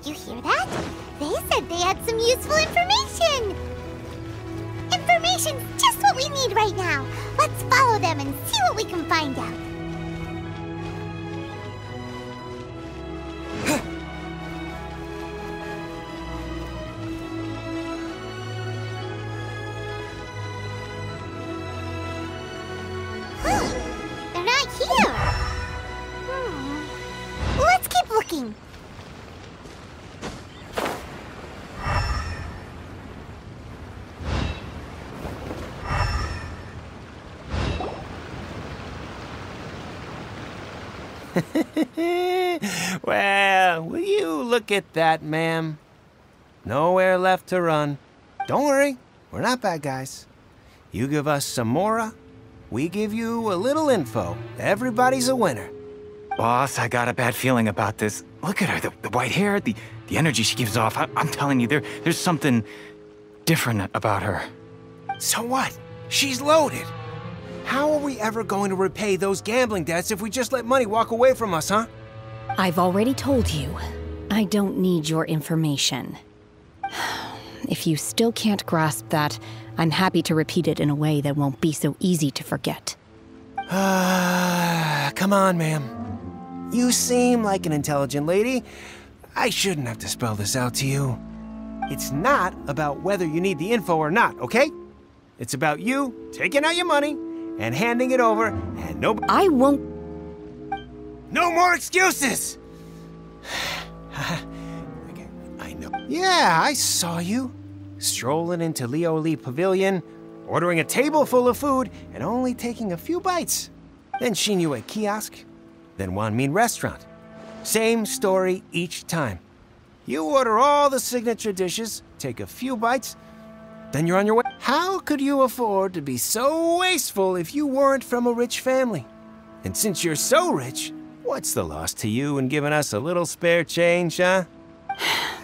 Did you hear that? They said they had some useful information! Information's just what we need right now. Let's follow them and see what we can find out. They're not here. Let's keep looking. Well, will you look at that, ma'am? Nowhere left to run. Don't worry, we're not bad guys. You give us some mora, we give you a little info. Everybody's a winner. Boss, I got a bad feeling about this. Look at her, the white hair, the energy she gives off. I'm telling you, there's something different about her. So what? She's loaded. How are we ever going to repay those gambling debts if we just let money walk away from us, huh? I've already told you, I don't need your information. If you still can't grasp that, I'm happy to repeat it in a way that won't be so easy to forget. Come on, ma'am. You seem like an intelligent lady. I shouldn't have to spell this out to you. It's not about whether you need the info or not, okay? It's about you taking out your money and handing it over, and no— I won't— No more excuses! Okay, I know. Yeah, I saw you. Strolling into Leo Lee Pavilion, ordering a table full of food, and only taking a few bites. Then Shinue Kiosk, then Wanmin Restaurant. Same story each time. You order all the signature dishes, take a few bites, then you're on your way. How could you afford to be so wasteful if you weren't from a rich family? And since you're so rich, what's the loss to you in giving us a little spare change, huh?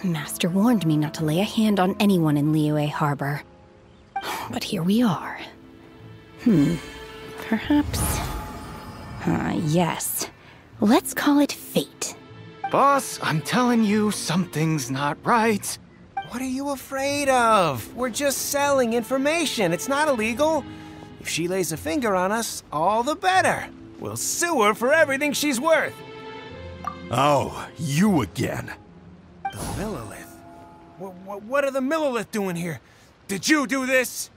Master warned me not to lay a hand on anyone in Liyue Harbor. But here we are. Perhaps... yes. Let's call it fate. Boss, I'm telling you, something's not right. What are you afraid of? We're just selling information. It's not illegal. If she lays a finger on us, all the better. We'll sue her for everything she's worth. Oh, you again. The Millilith? What are the Millilith doing here? Did you do this?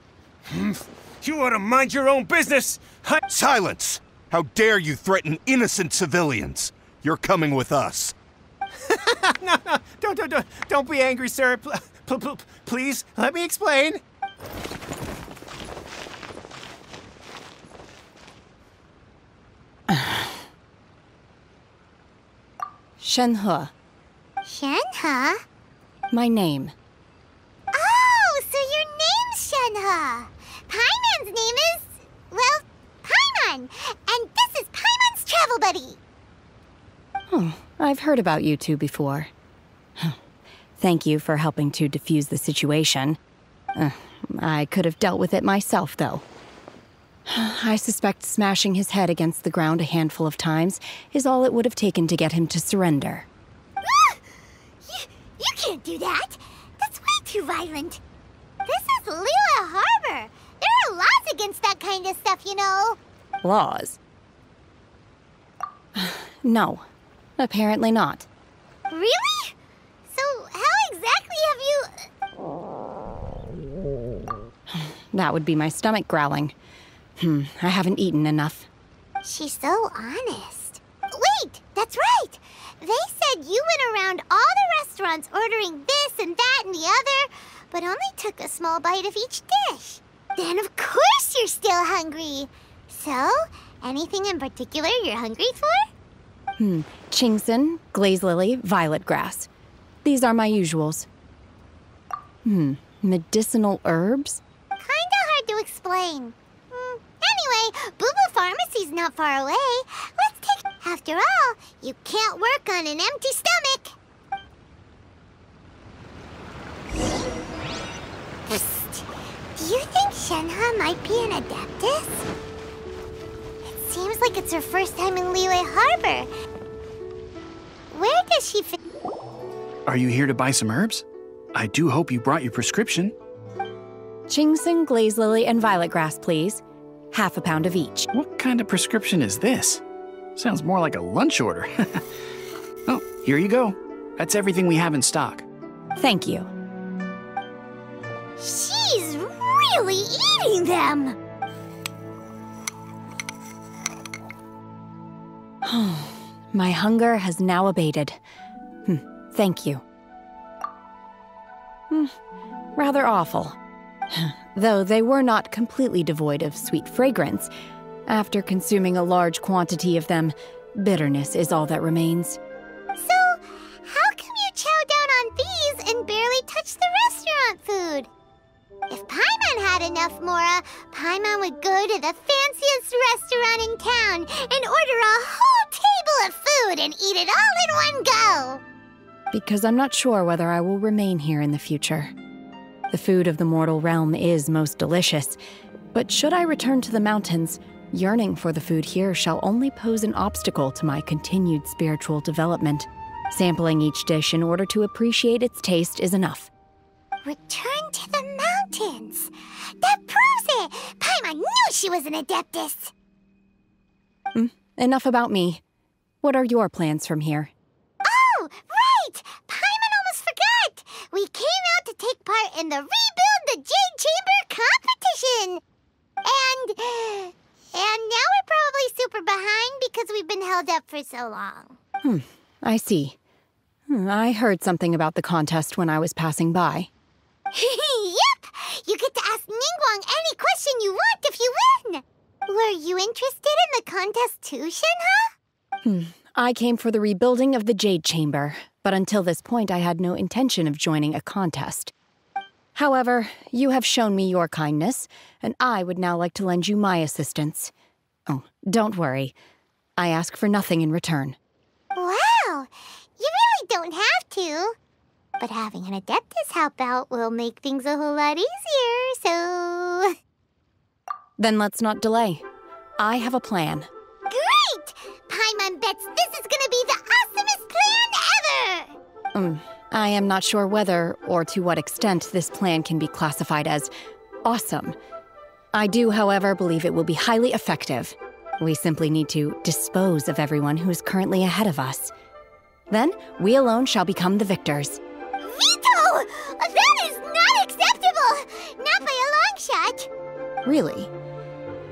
You ought to mind your own business. Silence! How dare you threaten innocent civilians? You're coming with us. No, don't be angry, sir. Please, let me explain. Shenhe. Shenhe? My name. Oh, so your name's Shenhe. Paimon's name is, well, Paimon. And this is Paimon's travel buddy. Oh, I've heard about you two before. Thank you for helping to defuse the situation. I could have dealt with it myself, though. I suspect smashing his head against the ground a handful of times is all it would have taken to get him to surrender. You can't do that. That's way too violent. This is Liyue Harbor. There are laws against that kind of stuff, you know. Laws? No, apparently not. Really? So how exactly have you... That would be my stomach growling. I haven't eaten enough. She's so honest. Wait, that's right. They said you went around all the restaurants ordering this and that and the other, but only took a small bite of each dish. Then of course you're still hungry. So, anything in particular you're hungry for? Chingson, glaze lily, violet grass. These are my usuals. Medicinal herbs? Kinda hard to explain. Anyway, Boo Boo Pharmacy's not far away. Let's take... After all, you can't work on an empty stomach. Psst. Do you think Shenhe might be an Adeptus? It seems like it's her first time in Liyue Harbor. Where does she fit? Are you here to buy some herbs? I do hope you brought your prescription. Ginseng, glaze lily, and violet grass, please. Half a pound of each. What kind of prescription is this? Sounds more like a lunch order. Oh, here you go. That's everything we have in stock. Thank you. She's really eating them! My hunger has now abated. Thank you. Rather awful. Though they were not completely devoid of sweet fragrance. After consuming a large quantity of them, bitterness is all that remains. So, how come you chow down on these and barely touch the restaurant food? If Paimon had enough Mora, Paimon would go to the fanciest restaurant in town and order a whole table of food and eat it all in one go. Because I'm not sure whether I will remain here in the future. The food of the mortal realm is most delicious, but should I return to the mountains, yearning for the food here shall only pose an obstacle to my continued spiritual development. Sampling each dish in order to appreciate its taste is enough. Return to the mountains. That proves it. Paimon knew she was an adeptus. Enough about me. What are your plans from here? Oh, right! Paimon almost forgot! We came out to take part in the Rebuild the Jade Chamber competition! And now we're probably super behind because we've been held up for so long. I see. I heard something about the contest when I was passing by. Yep! You get to ask Ningguang any question you want if you win! Were you interested in the contest too, Shenhe? I came for the rebuilding of the Jade Chamber, but until this point I had no intention of joining a contest. However, you have shown me your kindness, and I would now like to lend you my assistance. Oh, don't worry. I ask for nothing in return. Wow! You really don't have to. But having an adeptus help out will make things a whole lot easier, so... Then let's not delay. I have a plan. Great! Paimon bets this is gonna be the awesomest plan ever! I am not sure whether or to what extent this plan can be classified as awesome. I do, however, believe it will be highly effective. We simply need to dispose of everyone who is currently ahead of us. Then, we alone shall become the victors. Veto! That is not acceptable! Not by a long shot! Really?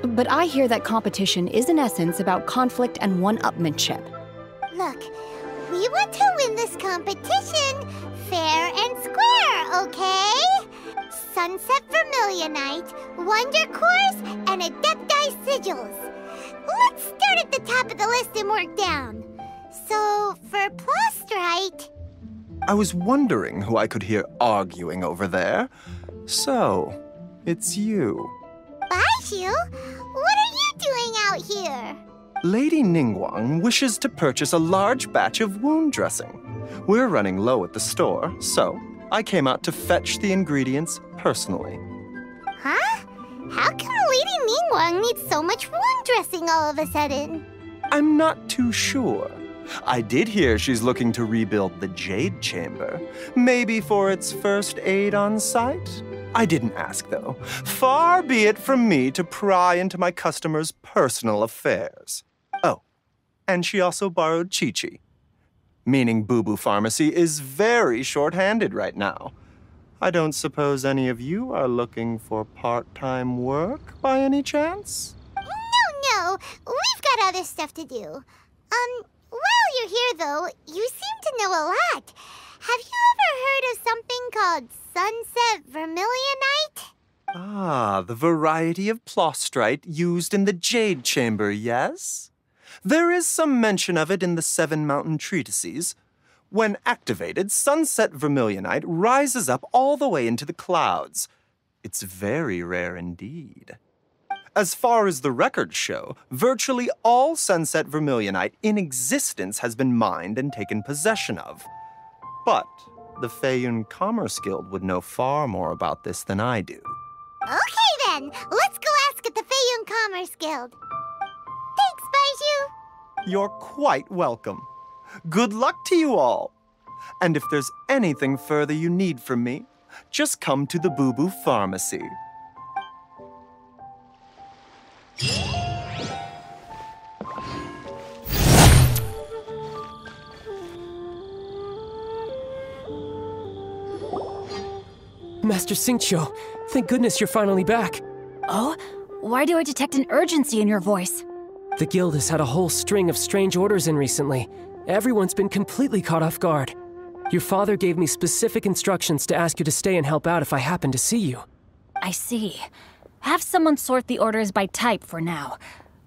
But I hear that competition is in essence about conflict and one-upmanship. Look, we want to win this competition fair and square, okay? Sunset Vermilionite, Wonder Cores, and Adepti Sigils. Let's start at the top of the list and work down. So, for Plostrite... I was wondering who I could hear arguing over there. So, it's you. Baishu? What are you doing out here? Lady Ningguang wishes to purchase a large batch of wound dressing. We're running low at the store, so I came out to fetch the ingredients personally. Huh? How come Lady Ningguang needs so much wound dressing all of a sudden? I'm not too sure. I did hear she's looking to rebuild the Jade Chamber. Maybe for its first aid on site? I didn't ask, though. Far be it from me to pry into my customers' personal affairs. Oh, and she also borrowed Chi-Chi. Meaning Boo Boo Pharmacy is very short-handed right now. I don't suppose any of you are looking for part-time work by any chance? No. We've got other stuff to do. While you're here, though, you seem to know a lot. Have you ever heard of something called Sunset Vermilionite? Ah, the variety of plostrite used in the Jade Chamber, yes? There is some mention of it in the Seven Mountain Treatises. When activated, Sunset Vermilionite rises up all the way into the clouds. It's very rare indeed. As far as the records show, virtually all Sunset Vermilionite in existence has been mined and taken possession of. But the Feiyun Commerce Guild would know far more about this than I do. Okay then, let's go ask at the Feiyun Commerce Guild. Thanks, Baiju. You're quite welcome. Good luck to you all. And if there's anything further you need from me, just come to the Boo Boo Pharmacy. Master Xingqiu, thank goodness you're finally back. Oh? Why do I detect an urgency in your voice? The guild has had a whole string of strange orders in recently. Everyone's been completely caught off guard. Your father gave me specific instructions to ask you to stay and help out if I happen to see you. I see. Have someone sort the orders by type for now.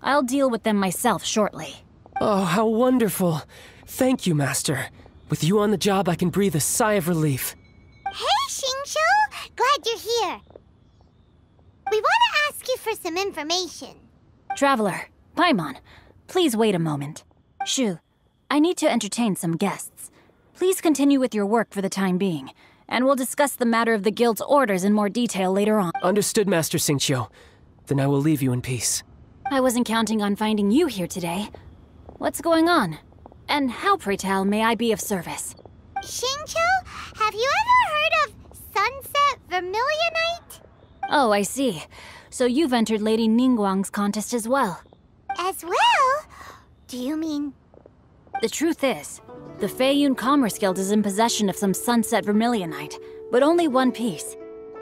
I'll deal with them myself shortly. Oh, how wonderful. Thank you, Master. With you on the job, I can breathe a sigh of relief. Hey, Xingqiu! Glad you're here. We want to ask you for some information. Traveler, Paimon, please wait a moment. Shu, I need to entertain some guests. Please continue with your work for the time being, and we'll discuss the matter of the guild's orders in more detail later on. Understood, Master Xingqiu. Then I will leave you in peace. I wasn't counting on finding you here today. What's going on? And how, pray tell, may I be of service? Xingqiu, have you ever heard of Sunset Vermilionite? Oh, I see. So you've entered Lady Ningguang's contest as well. As well? Do you mean... The truth is, the Feiyun Commerce Guild is in possession of some Sunset Vermilionite, but only one piece.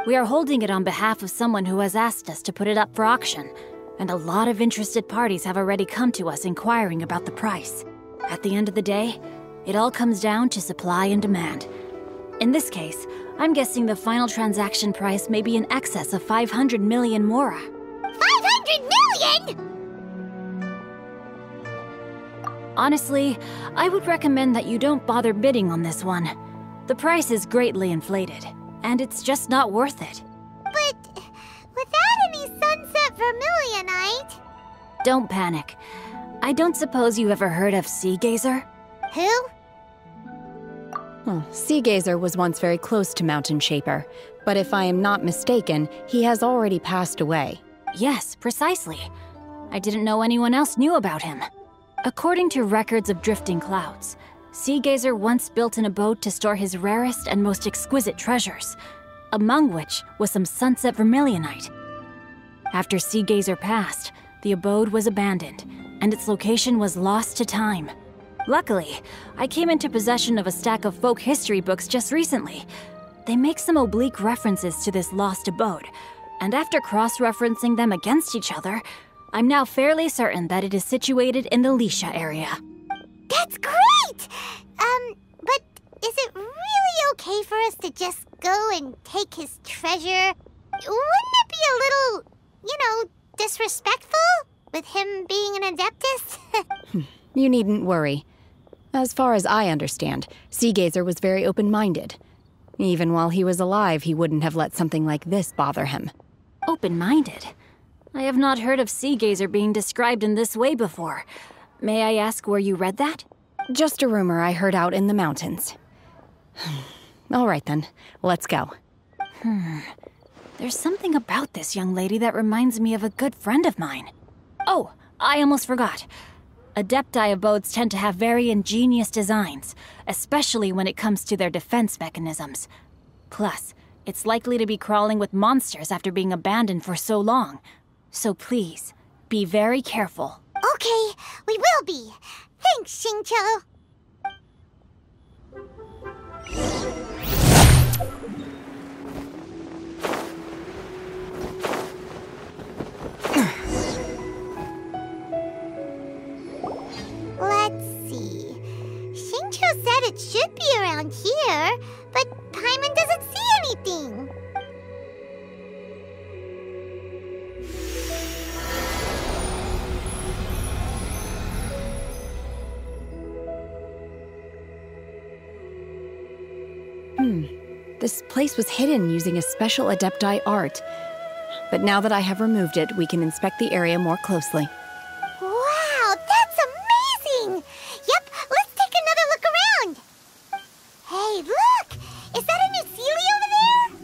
We are holding it on behalf of someone who has asked us to put it up for auction, and a lot of interested parties have already come to us inquiring about the price. At the end of the day, it all comes down to supply and demand. In this case, I'm guessing the final transaction price may be in excess of 500 million mora. 500 million?! Honestly, I would recommend that you don't bother bidding on this one. The price is greatly inflated, and it's just not worth it. But without any Sunset Vermilionite... Don't panic. I don't suppose you ever heard of Sea Gazer? Who? Sea Gazer was once very close to Mountain Shaper, but if I am not mistaken, he has already passed away. Yes, precisely. I didn't know anyone else knew about him. According to records of drifting clouds, Sea Gazer once built an abode to store his rarest and most exquisite treasures, among which was some Sunset Vermilionite. After Sea Gazer passed, the abode was abandoned, and its location was lost to time. Luckily, I came into possession of a stack of folk history books just recently. They make some oblique references to this lost abode, and after cross-referencing them against each other, I'm now fairly certain that it is situated in the Lisha area. That's great! But is it really okay for us to just go and take his treasure? Wouldn't it be a little, disrespectful? With him being an Adeptus? You needn't worry. As far as I understand, Sea Gazer was very open-minded. Even while he was alive, he wouldn't have let something like this bother him. Open-minded? I have not heard of Sea Gazer being described in this way before. May I ask where you read that? Just a rumor I heard out in the mountains. All right then, let's go. There's something about this young lady that reminds me of a good friend of mine. Oh, I almost forgot. Adepti abodes tend to have very ingenious designs, especially when it comes to their defense mechanisms. Plus, it's likely to be crawling with monsters after being abandoned for so long. So please, be very careful. Okay, we will be. Thanks, Xingqiu. Let's see. Xingqiu said it should be around here, but Paimon doesn't see anything. This place was hidden using a special Adepti art. But now that I have removed it, we can inspect the area more closely. Wow, that's amazing! Yep, let's take another look around. Hey, look! Is that a new Sealy over there?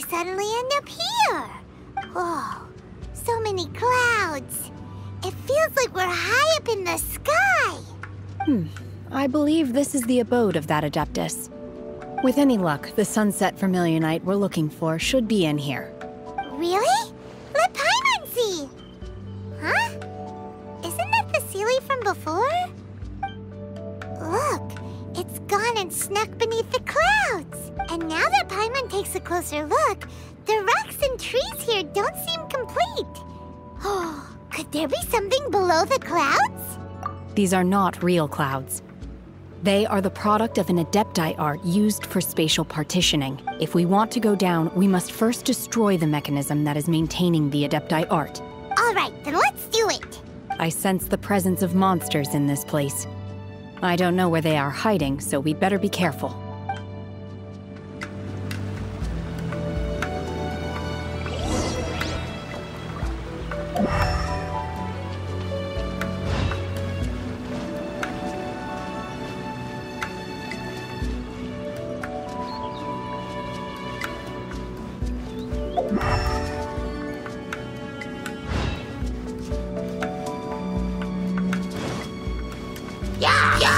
suddenly end up here? Whoa, so many clouds. It feels like we're high up in the sky. I believe this is the abode of that Adeptus. With any luck, the sunset vermilionite we're looking for should be in here. Really? Let Paimon see. Huh? Isn't that the Sealy from before? Look, it's gone and snuck beneath the clouds. And now that Paimon takes a closer look, the rocks and trees here don't seem complete. Oh, could there be something below the clouds? These are not real clouds. They are the product of an Adepti art used for spatial partitioning. If we want to go down, we must first destroy the mechanism that is maintaining the Adepti art. All right, then let's do it. I sense the presence of monsters in this place. I don't know where they are hiding, so we'd better be careful.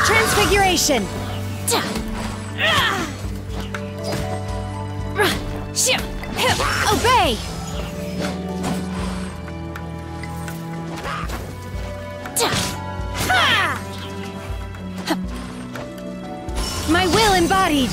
Transfiguration! Obey! My will embodied!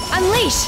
Unleash!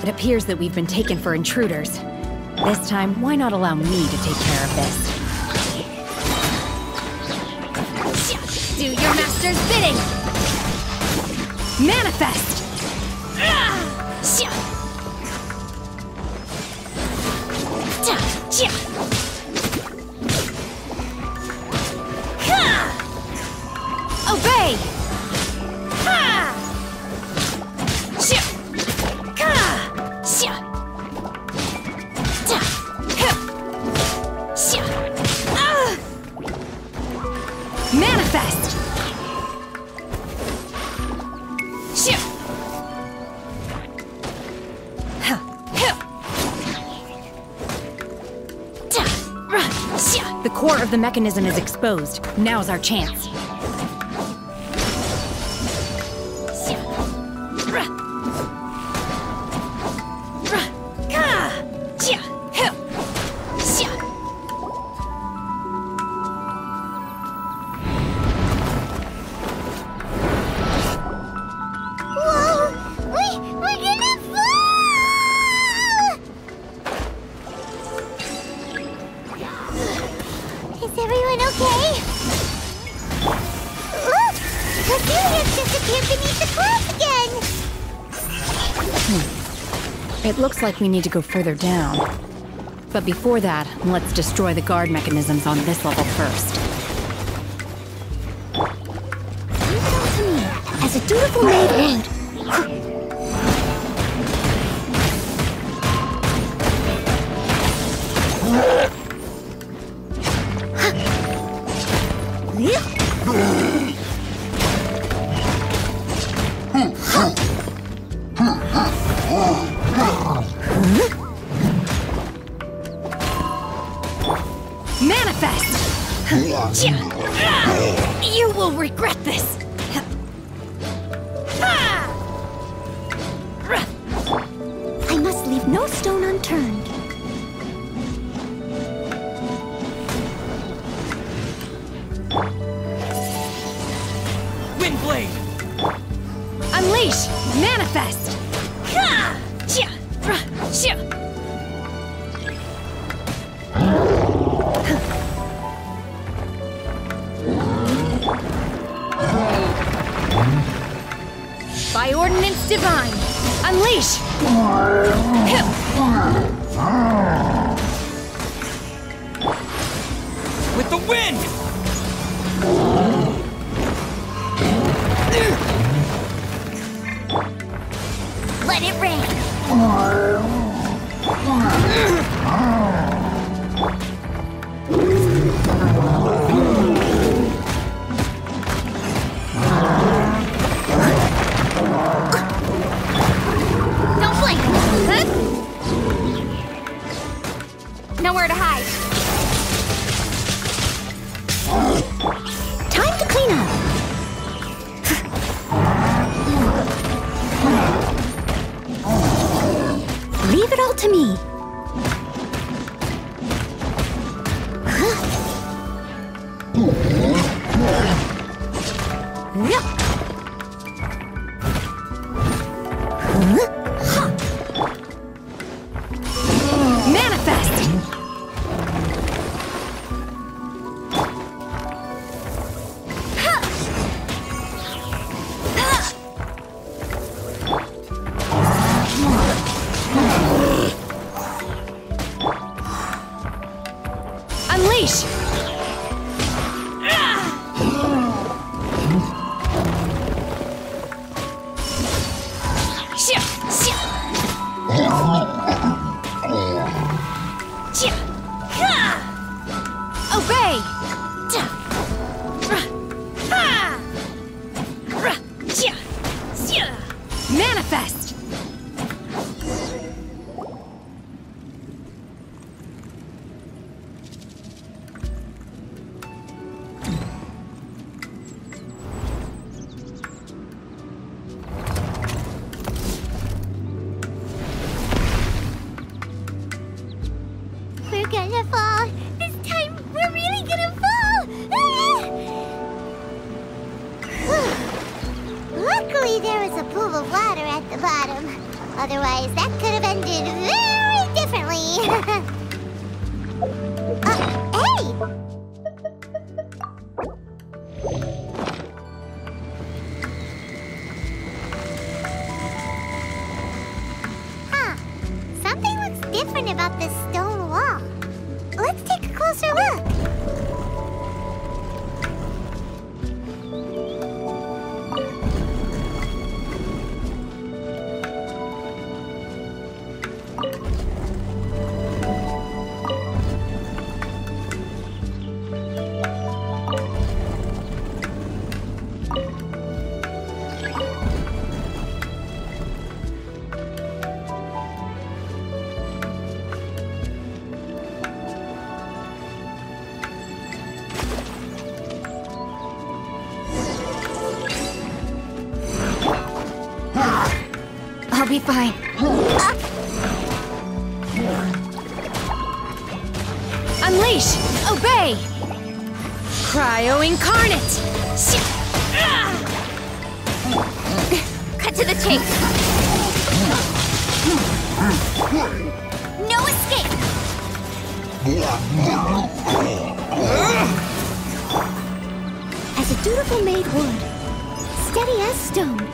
It appears that we've been taken for intruders. This time, why not allow me to take care of this? Do your master's bidding! Manifest! Obey! Manifest! The core of the mechanism is exposed. Now's our chance. Is everyone okay? Look! Cecilia's disappeared beneath the clouds again! It looks like we need to go further down. But before that, let's destroy the guard mechanisms on this level first. Leave it all to me, as a dutiful maid would. Manifest! You will regret this! I must leave no stone unturned. Windblade! Unleash! Manifest! By ordinance divine, unleash! With the wind! Let it rain! Don't blink! Huh? Nowhere to hide. Time to clean up! Leave it all to me. Manifest! Unleash! Obey! Manifest! We're gonna fall. This time, we're really gonna fall. Luckily, there was a pool of water at the bottom. Otherwise, that could have ended very differently. Hey! Huh. Something looks different about this stone wall. Let's take a closer look. I'll be fine. Unleash! Obey! Cryo Incarnate! Cut to the chase. No escape. As a dutiful maid would, steady as stone.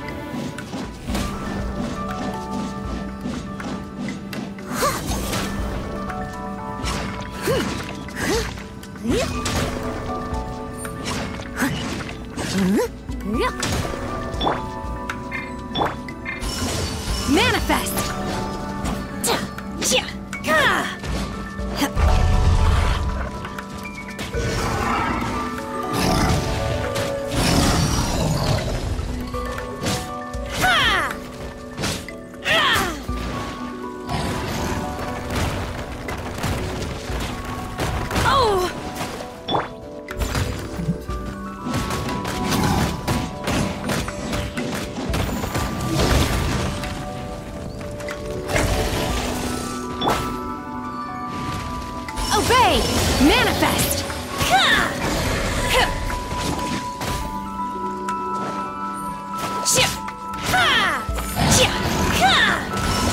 Manifest! Obey! Manifest!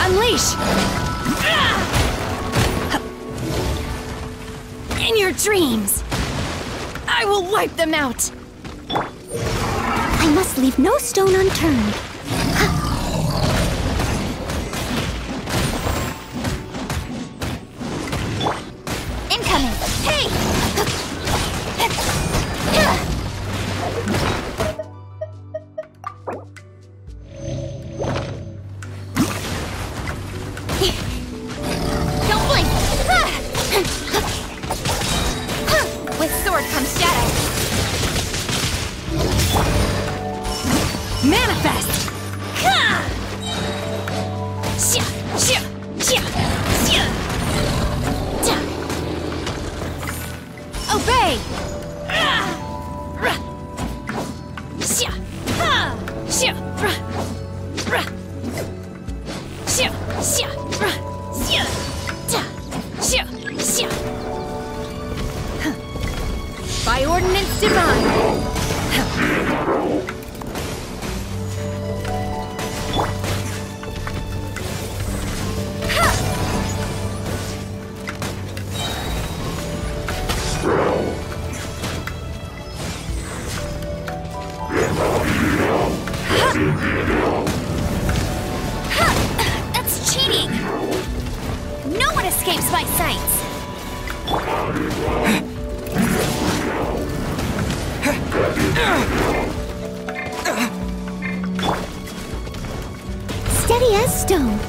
Unleash! In your dreams, I will wipe them out! I must leave no stone unturned. Incoming! Hey! Don't blink! With sword comes shadow. Manifest! Obey! By ordinance divine! That's cheating! No one escapes my sights! Steady as stone.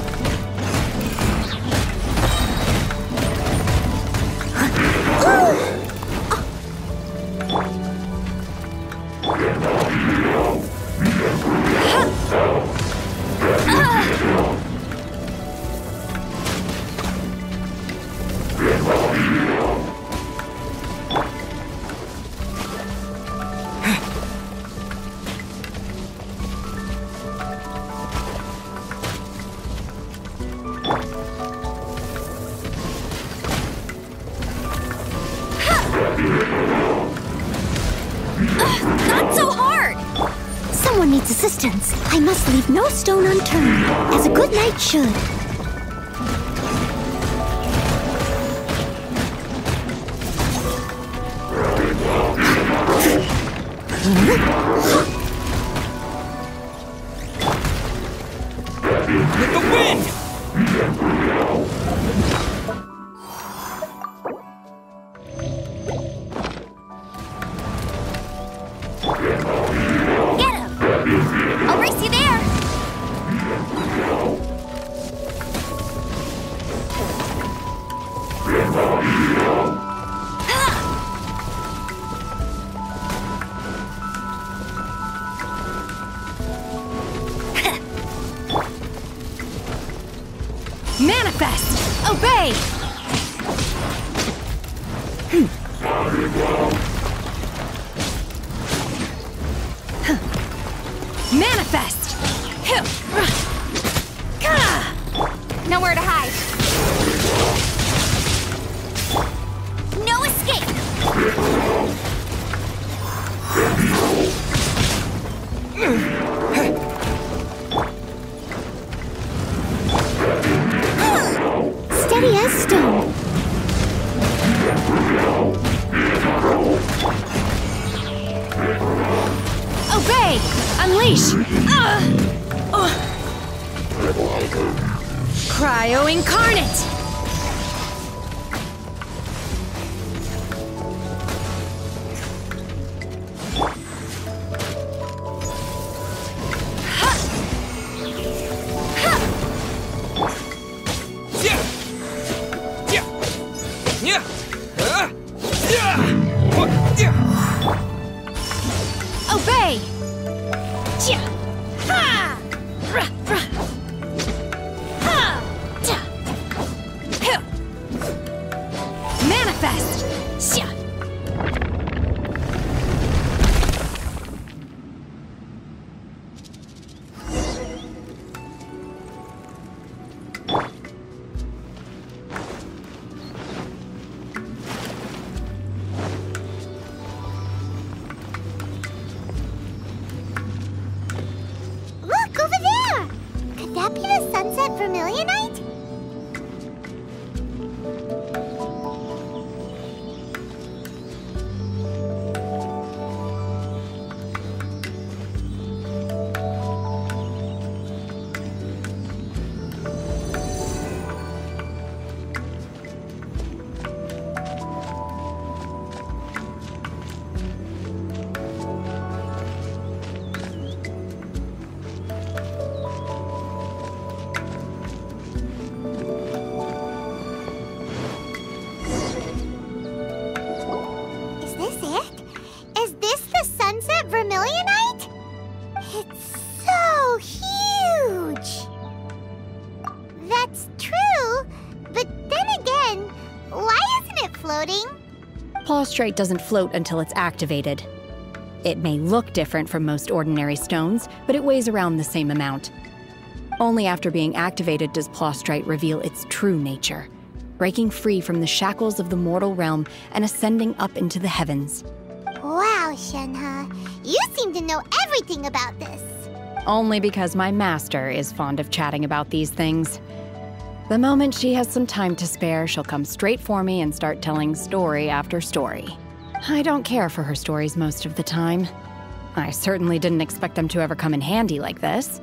Not so hard! Someone needs assistance. I must leave no stone unturned, as a good knight should. With the wind! Obey! Manifest! Nowhere to hide. No escape. Steady as stone. Obey! Unleash! Cryo Incarnate! Obey! Manifest! Look, over there! Could that be the sunset vermilionite? Is this it? Is this the sunset vermilionite? It's so huge! That's true, but then again, why isn't it floating? Plaustrite doesn't float until it's activated. It may look different from most ordinary stones, but it weighs around the same amount. Only after being activated does Plaustrite reveal its true nature, breaking free from the shackles of the mortal realm and ascending up into the heavens. Wow, Shenhe, you seem to know everything about this. Only because my master is fond of chatting about these things. The moment she has some time to spare, she'll come straight for me and start telling story after story. I don't care for her stories most of the time. I certainly didn't expect them to ever come in handy like this.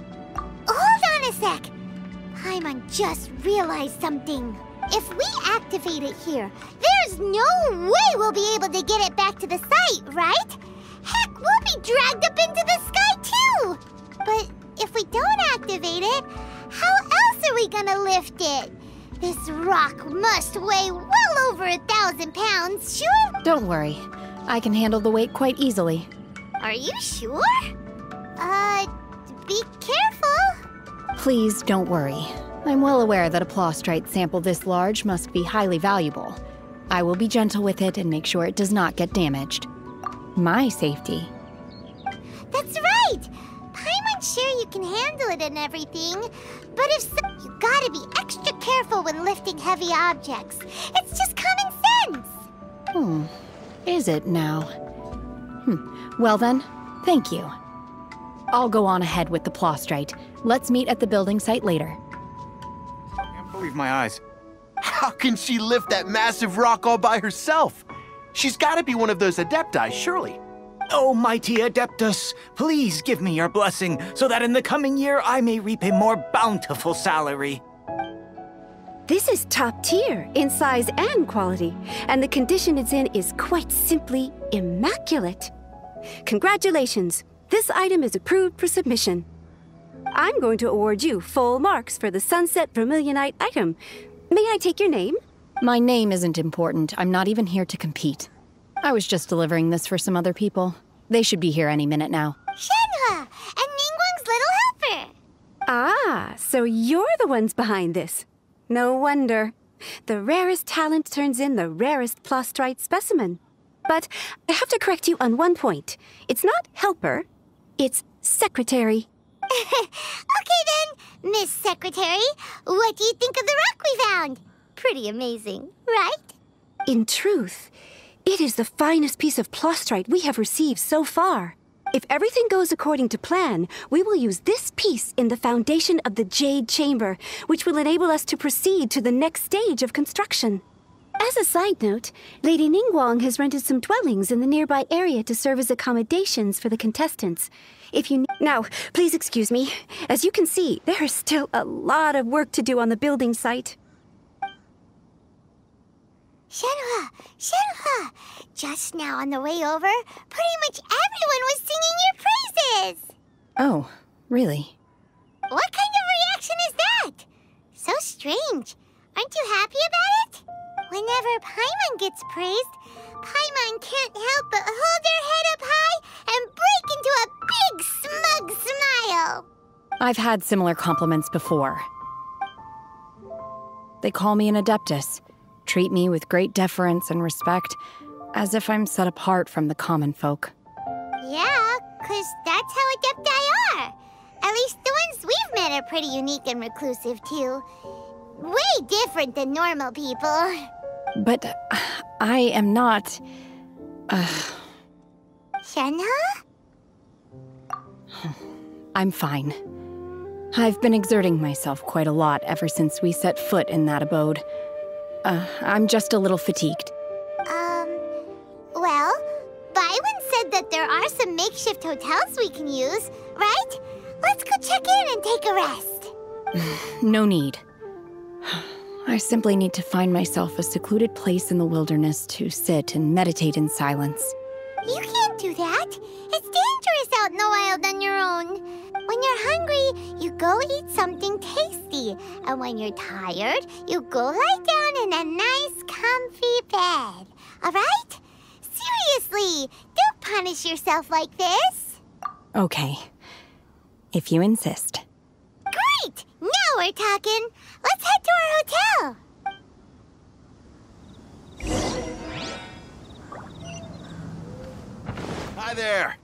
Hold on a sec. Paimon just realized something. If we activate it here, there's no way we'll be able to get it back to the site, right? Heck, we'll be dragged up into the sky too! But if we don't activate it, how else are we gonna lift it? This rock must weigh well over 1,000 pounds, sure? Don't worry. I can handle the weight quite easily. Are you sure? Be careful. Please don't worry. I'm well aware that a Plaustrite sample this large must be highly valuable. I will be gentle with it and make sure it does not get damaged. My safety. That's right! Paimon's sure you can handle it and everything, but if so, you gotta be extra careful when lifting heavy objects. It's just common sense! Is it now? Well then, thank you. I'll go on ahead with the Plaustrite. Let's meet at the building site later. I can't believe my eyes. How can she lift that massive rock all by herself? She's gotta be one of those adepti, surely. Oh, mighty Adeptus, please give me your blessing so that in the coming year I may reap a more bountiful salary. This is top tier in size and quality, and the condition it's in is quite simply immaculate. Congratulations, this item is approved for submission. I'm going to award you full marks for the Sunset Vermilionite item. May I take your name? My name isn't important. I'm not even here to compete. I was just delivering this for some other people. They should be here any minute now. Shenhe! And Ningguang's little helper! Ah, so you're the ones behind this. No wonder. The rarest talent turns in the rarest Plostrite specimen. But I have to correct you on one point. It's not helper, it's secretary. Okay then, Miss Secretary, what do you think of the rock we found? Pretty amazing, right? In truth, it is the finest piece of Plostrite we have received so far. If everything goes according to plan, we will use this piece in the foundation of the Jade Chamber, which will enable us to proceed to the next stage of construction. As a side note, Lady Ningguang has rented some dwellings in the nearby area to serve as accommodations for the contestants. Now, please excuse me. As you can see, there is still a lot of work to do on the building site. Shenhua! Just now on the way over, pretty much everyone was singing your praises! Oh, really? What kind of reaction is that? So strange. Aren't you happy about it? Whenever Paimon gets praised, Paimon can't help but hold her head up high and break into a big smug smile. I've had similar compliments before. They call me an adeptus, treat me with great deference and respect, as if I'm set apart from the common folk. Yeah, 'cause that's how adepti are. At least the ones we've met are pretty unique and reclusive, too. Way different than normal people. But I am not... Shenhua? I'm fine. I've been exerting myself quite a lot ever since we set foot in that abode. I'm just a little fatigued. Well, Byron said that there are some makeshift hotels we can use, right? Let's go check in and take a rest. No need. I simply need to find myself a secluded place in the wilderness to sit and meditate in silence. You can't do that. It's dangerous out in the wild on your own. When you're hungry, you go eat something tasty. And when you're tired, you go lie down in a nice, comfy bed. All right? Seriously, don't punish yourself like this. Okay. If you insist. Great! Now we're talking. Let's head to our hotel. Hi there.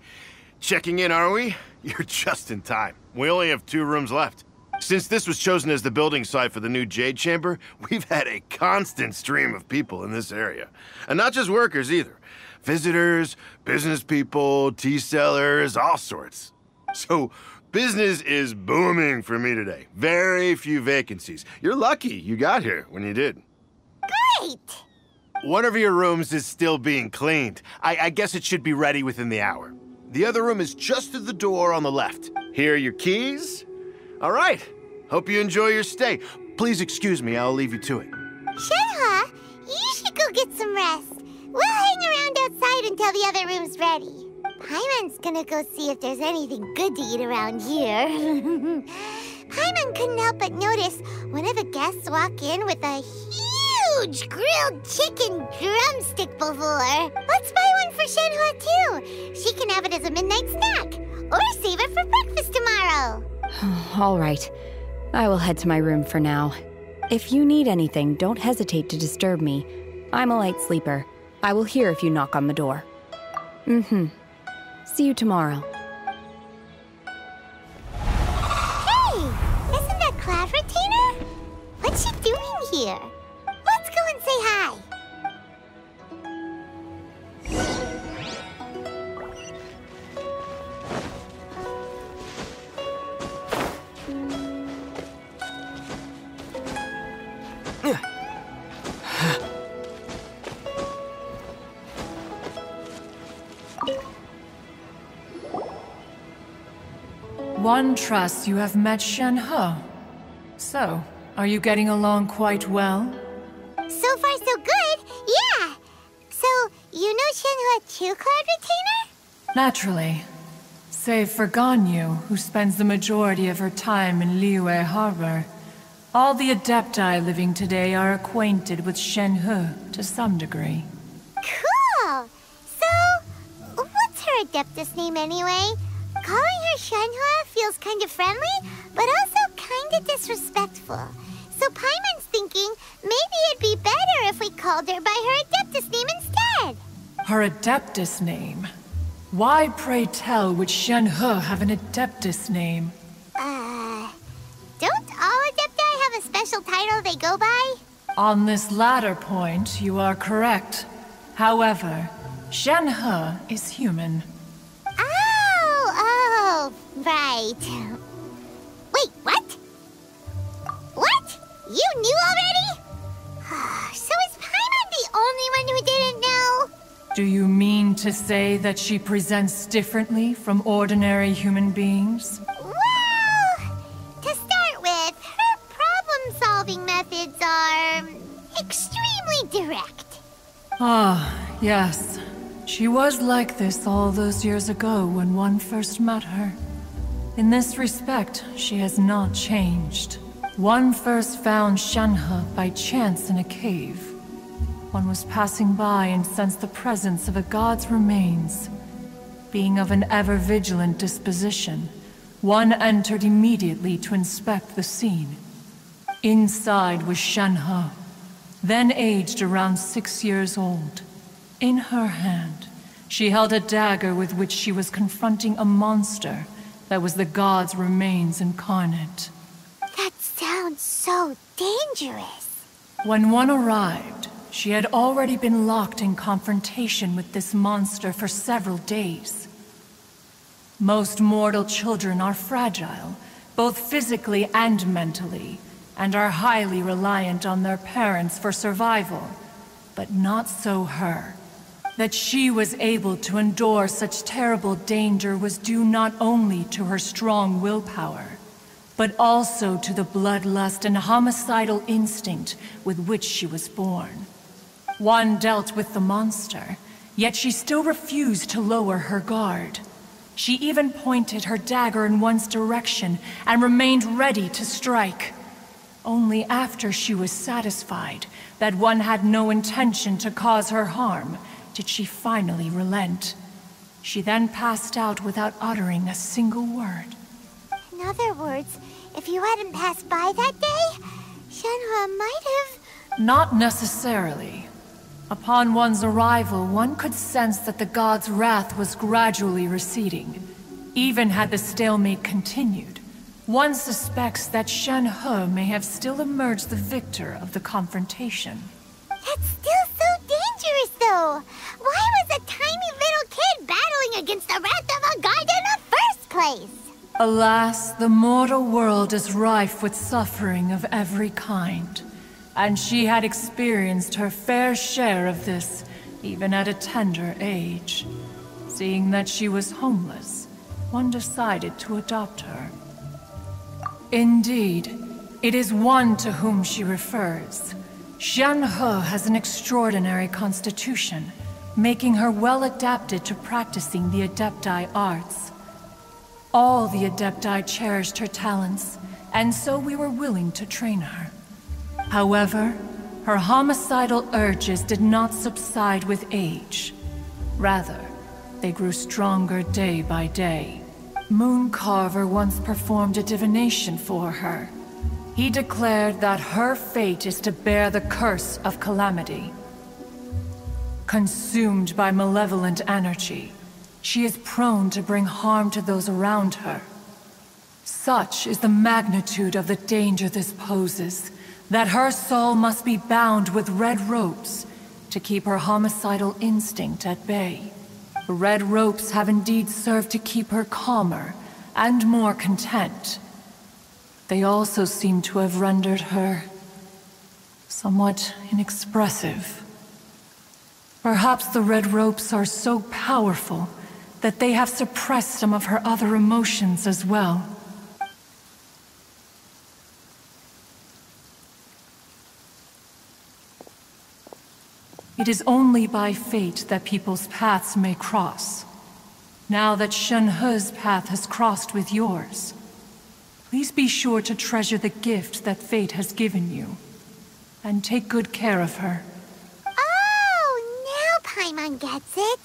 Checking in, are we? You're just in time. We only have 2 rooms left. Since this was chosen as the building site for the new Jade Chamber, we've had a constant stream of people in this area. And not just workers either. Visitors, business people, tea sellers, all sorts. So, business is booming for me today. Very few vacancies. You're lucky you got here when you did. Great! One of your rooms is still being cleaned. I guess it should be ready within the hour. The other room is just to the door on the left. Here are your keys. All right. Hope you enjoy your stay. Please excuse me, I'll leave you to it. Shenhua, you should go get some rest. We'll hang around outside until the other room's ready. Paimon's gonna go see if there's anything good to eat around here. Paimon couldn't help but notice one of the guests walk in with a huge grilled chicken drumstick before. Let's buy one for Shenhua too. She can have it as a midnight snack. Or save it for breakfast tomorrow. All right. I will head to my room for now. If you need anything, don't hesitate to disturb me. I'm a light sleeper. I will hear if you knock on the door. See you tomorrow. Hey! Isn't that Cloud Retainer? What's she doing here? Let's go and say hi. One trusts you have met Shenhe. So, are you getting along quite well? So far, so good. Yeah. So, you know Shenhua too, Cloud Retainer? Naturally. Save for Ganyu, who spends the majority of her time in Liyue Harbor. All the Adepti living today are acquainted with Shenhe to some degree. Cool. So, what's her Adeptus name anyway? Calling her Shenhua feels kind of friendly, but also kind of disrespectful. So Paimon's thinking maybe it'd Her Adeptus name. Why, pray tell, would Shen-He have an Adeptus name? Don't all Adepti have a special title they go by? On this latter point, you are correct. However, Shen-He is human. Oh, right. Wait, what? What? You knew already? So is Paimon the only one who didn't know? Do you mean to say that she presents differently from ordinary human beings? Well, to start with, her problem-solving methods are extremely direct. Ah, yes. She was like this all those years ago when one first met her. In this respect, she has not changed. One first found Shen-He by chance in a cave. One was passing by and sensed the presence of a god's remains. Being of an ever-vigilant disposition, one entered immediately to inspect the scene. Inside was Shen-He, then aged around 6 years old. In her hand, she held a dagger with which she was confronting a monster that was the god's remains incarnate. That sounds so dangerous. When one arrived, she had already been locked in confrontation with this monster for several days. Most mortal children are fragile, both physically and mentally, and are highly reliant on their parents for survival. But not so her. That she was able to endure such terrible danger was due not only to her strong willpower, but also to the bloodlust and homicidal instinct with which she was born. One dealt with the monster, yet she still refused to lower her guard. She even pointed her dagger in one's direction and remained ready to strike. Only after she was satisfied that one had no intention to cause her harm did she finally relent. She then passed out without uttering a single word. In other words, if you hadn't passed by that day, Shen-He might have... Not necessarily. Upon one's arrival, one could sense that the god's wrath was gradually receding. Even had the stalemate continued, one suspects that Shen-He may have still emerged the victor of the confrontation. That's still so dangerous, though. Why was a tiny little kid battling against the wrath of a god in the first place? Alas, the mortal world is rife with suffering of every kind. And she had experienced her fair share of this, even at a tender age. Seeing that she was homeless, one decided to adopt her. Indeed, it is one to whom she refers. Shen-He has an extraordinary constitution, making her well adapted to practicing the Adepti arts. All the Adepti cherished her talents, and so we were willing to train her. However, her homicidal urges did not subside with age. Rather, they grew stronger day by day. Mooncarver once performed a divination for her. He declared that her fate is to bear the curse of calamity. Consumed by malevolent energy, she is prone to bring harm to those around her. Such is the magnitude of the danger this poses, that her soul must be bound with red ropes to keep her homicidal instinct at bay. The red ropes have indeed served to keep her calmer and more content. They also seem to have rendered her somewhat inexpressive. Perhaps the red ropes are so powerful that they have suppressed some of her other emotions as well. It is only by fate that people's paths may cross. Now that Shen-He's path has crossed with yours, please be sure to treasure the gift that fate has given you, and take good care of her. Oh, now Paimon gets it.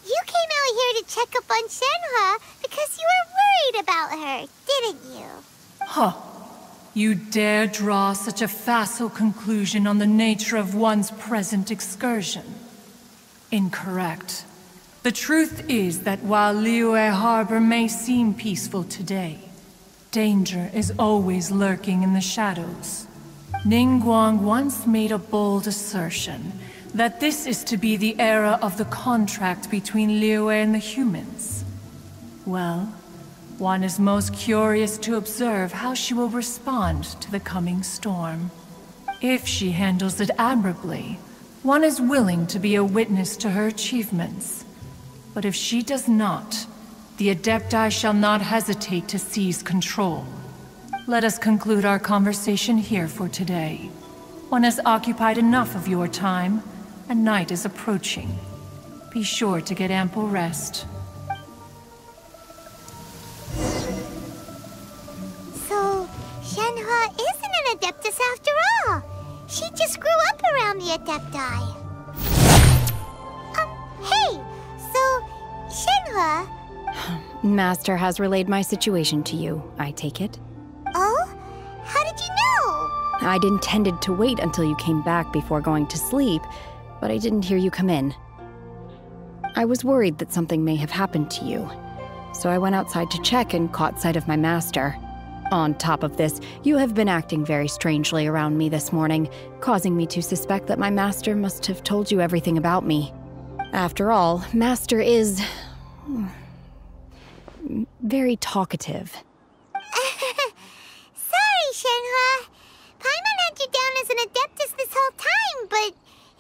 You came out here to check up on Shen-He because you were worried about her, didn't you? Huh. You dare draw such a facile conclusion on the nature of one's present excursion. Incorrect. The truth is that while Liyue Harbor may seem peaceful today, danger is always lurking in the shadows. Ningguang once made a bold assertion that this is to be the era of the contract between Liyue and the humans. Well, one is most curious to observe how she will respond to the coming storm. If she handles it admirably, one is willing to be a witness to her achievements. But if she does not, the Adepti shall not hesitate to seize control. Let us conclude our conversation here for today. One has occupied enough of your time, and night is approaching. Be sure to get ample rest. So, Shenhua isn't an Adeptus after all. She just grew up around the Adepti. Hey! So, Shenhua... Master has relayed my situation to you, I take it. Oh? How did you know? I'd intended to wait until you came back before going to sleep, but I didn't hear you come in. I was worried that something may have happened to you, so I went outside to check and caught sight of my master. On top of this, you have been acting very strangely around me this morning, causing me to suspect that my master must have told you everything about me. After all, Master is... very talkative. Sorry, Shenhua. Paimon had you down as an Adeptus this whole time, but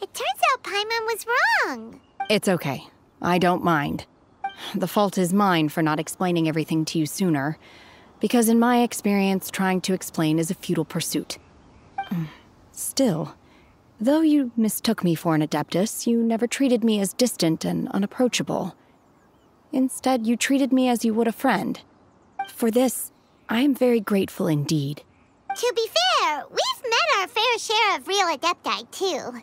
it turns out Paimon was wrong. It's okay. I don't mind. The fault is mine for not explaining everything to you sooner, because in my experience, trying to explain is a futile pursuit. Still, though you mistook me for an Adeptus, you never treated me as distant and unapproachable. Instead, you treated me as you would a friend. For this, I am very grateful indeed. To be fair, we've met our fair share of real Adepti, too.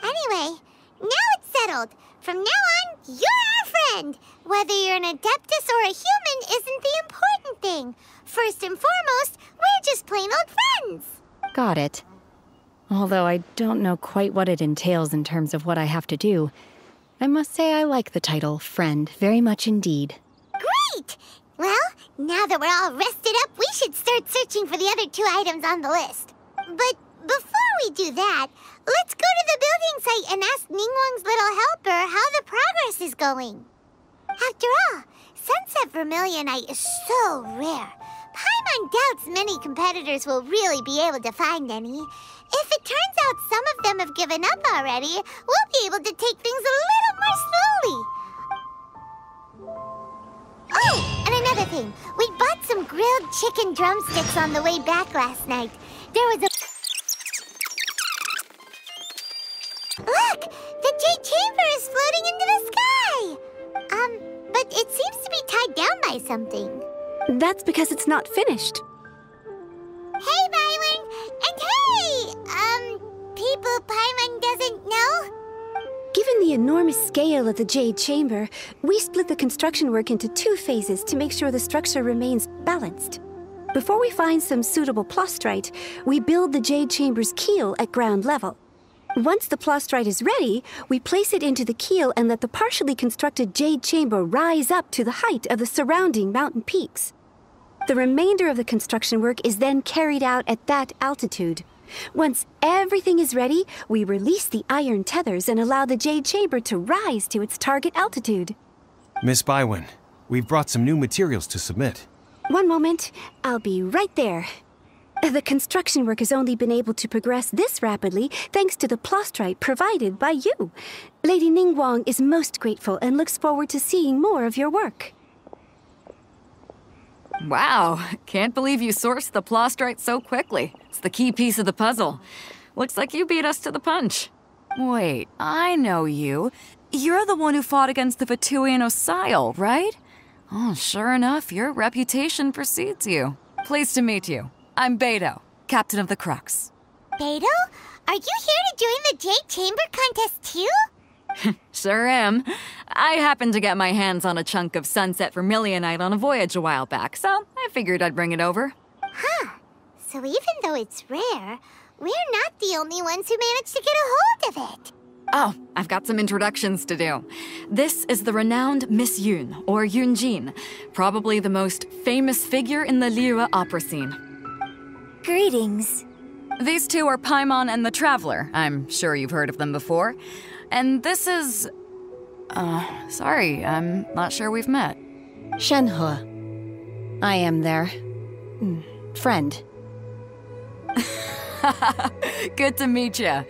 Anyway, now it's settled. From now on, you're our friend. Whether you're an Adeptus or a human isn't the important thing. First and foremost, we're just plain old friends. Got it. Although I don't know quite what it entails in terms of what I have to do, I must say I like the title Friend very much indeed. Great! Well, now that we're all rested up, we should start searching for the other 2 items on the list. But before we do that, let's go to the building site and ask Ningguang's little helper how the progress is going. After all, Sunset Vermilionite is so rare. Paimon doubts many competitors will really be able to find any. If it turns out some of them have given up already, we'll be able to take things a little more slowly. Oh, and another thing. We bought some grilled chicken drumsticks on the way back last night. There was a... Look! The Jade Chamber is floating into the sky! But it seems to be tied down by something. That's because it's not finished. Hey, Byron! And hey! People Paimon doesn't know? Given the enormous scale of the Jade Chamber, we split the construction work into 2 phases to make sure the structure remains balanced. Before we find some suitable plastrite, we build the Jade Chamber's keel at ground level. Once the plastrite is ready, we place it into the keel and let the partially constructed Jade Chamber rise up to the height of the surrounding mountain peaks. The remainder of the construction work is then carried out at that altitude. Once everything is ready, we release the iron tethers and allow the Jade Chamber to rise to its target altitude. Miss Bywin, we've brought some new materials to submit. One moment, I'll be right there. The construction work has only been able to progress this rapidly thanks to the plastrite provided by you. Lady Ningguang is most grateful and looks forward to seeing more of your work. Wow, can't believe you sourced the plastrite so quickly. It's the key piece of the puzzle. Looks like you beat us to the punch. Wait, I know you. You're the one who fought against the Vatuian Osile, right? Oh, sure enough, your reputation precedes you. Pleased to meet you. I'm Beto, captain of the Crux. Beto? Are you here to join the Jade Chamber contest too? Sure am. I happened to get my hands on a chunk of Sunset Vermilionite on a voyage a while back, so I figured I'd bring it over. Huh. So even though it's rare, we're not the only ones who managed to get a hold of it. Oh, I've got some introductions to do. This is the renowned Miss Yoon, or Yoonjin, probably the most famous figure in the Liyue opera scene. Greetings. These two are Paimon and the Traveler. I'm sure you've heard of them before. And this is... sorry, I'm not sure we've met. Shenhe. I am their... friend. Good to meet you.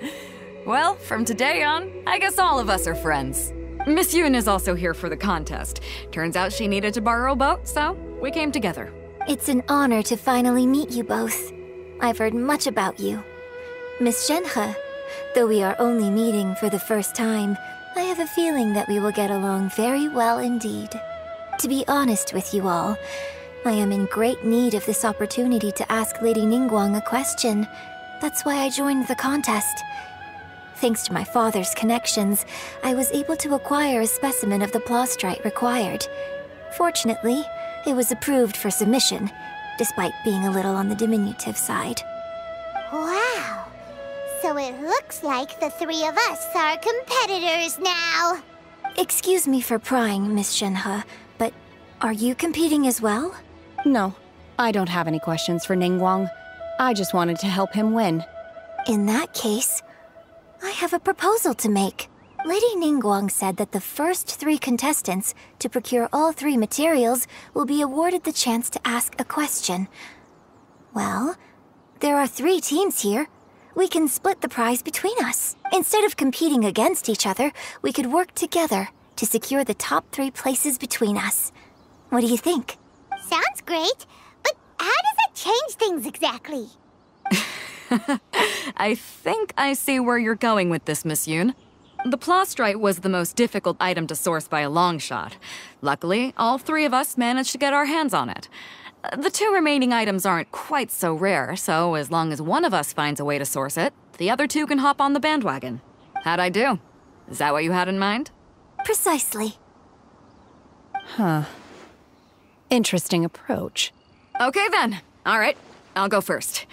Well, from today on, I guess all of us are friends. Miss Yoon is also here for the contest. Turns out she needed to borrow a boat, so we came together. It's an honor to finally meet you both. I've heard much about you. Miss Shenhe, though we are only meeting for the first time, I have a feeling that we will get along very well indeed. To be honest with you all, I am in great need of this opportunity to ask Lady Ningguang a question. That's why I joined the contest. Thanks to my father's connections, I was able to acquire a specimen of the plastrite required. Fortunately, it was approved for submission, despite being a little on the diminutive side. Wow! So it looks like the three of us are competitors now. Excuse me for prying, Miss Shenhe, but are you competing as well? No, I don't have any questions for Ningguang. I just wanted to help him win. In that case, I have a proposal to make. Lady Ningguang said that the first 3 contestants to procure all 3 materials will be awarded the chance to ask a question. Well, there are 3 teams here. We can split the prize between us. Instead of competing against each other, we could work together to secure the top 3 places between us. What do you think? Sounds great, but how does that change things exactly? I think I see where you're going with this, Miss Yoon. The plastrite was the most difficult item to source by a long shot. Luckily, all 3 of us managed to get our hands on it. The 2 remaining items aren't quite so rare, so as long as one of us finds a way to source it, the other 2 can hop on the bandwagon. How'd I do? Is that what you had in mind? Precisely. Huh. Interesting approach. Okay then. All right, I'll go first.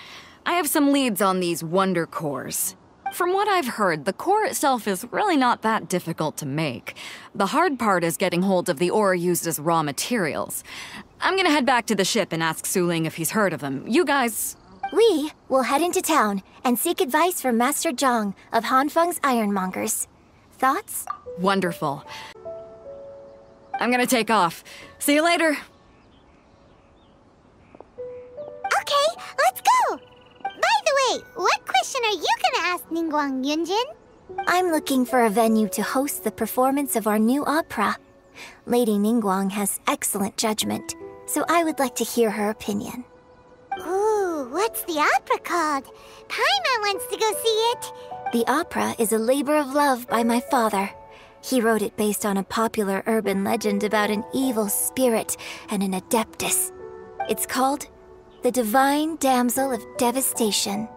I have some leads on these wonder cores. From what I've heard, the core itself is really not that difficult to make. The hard part is getting hold of the ore used as raw materials. I'm gonna head back to the ship and ask Suling if he's heard of them. You guys... We will head into town and seek advice from Master Zhang of Hanfeng's Ironmongers. Thoughts? Wonderful. I'm gonna take off. See you later. Okay, let's go! By the way, what question are you gonna ask Ningguang Yunjin? I'm looking for a venue to host the performance of our new opera. Lady Ningguang has excellent judgment, so I would like to hear her opinion. Ooh, what's the opera called? Paimon wants to go see it. The opera is a labor of love by my father. He wrote it based on a popular urban legend about an evil spirit and an adeptus. It's called The Divine Damsel of Devastation.